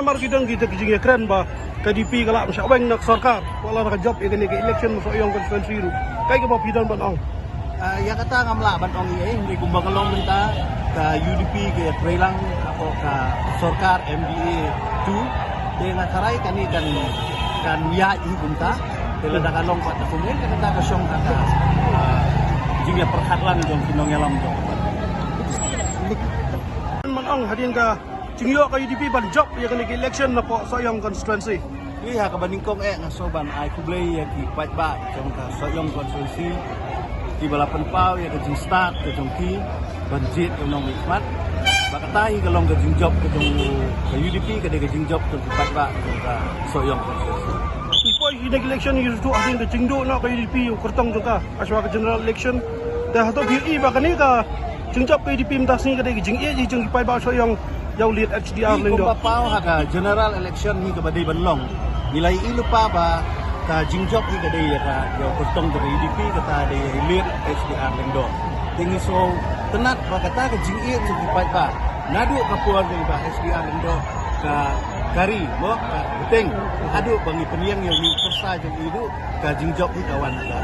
mar kita kijing keren ba KDP kala masyaweng nak sarkar wala nak job ini ke election so yang konstituensi ru kai ke pidan ban ong ya kata ngamla ban ong ye hindi kumbang kalong minta ke UDP ke Prelang apa ke sarkar MDA 2 dengan karai kani kan ya i bunta tela da kalong pat kumen kata ka syong kata jingya perkhidmatan jong kinong yalam jong man ong hadin ka jingyo ka UDP ban job ya kani ke election na po so yang konstituensi liha ka baningkong ngasoban ay kublay ya ki pat ba jong ka so yang konstituensi di balapan pau ya ke jing start ke jong ki banjit ke nong hikmat bakatai kalong ke jing job ke jong ke UDP ke de jing job ke pat ba jong ka so yang konstituensi ipoi hinek election you do hadin ka jingdo na ka UDP kurtong jong ka aswa ka general election dah to bi ba kani ka jingjap ka UDP mtas ni ka de jing e jing pai ba so yang yaw lead HDR lendo lendo pau ha ka general election ni ka badai banlong nilai ilu pa ba ka jingjok ni ka de ya ka yaw kurtong dari UDP ka ta de lead HDR lendo tingi so tenat ba kata ka jing e jing pai ba nadu ka puan ni ba HDR lendo ka kari mo ka beting adu bangi peniang yang ni persa jeng idu ka jingjok ni kawan ka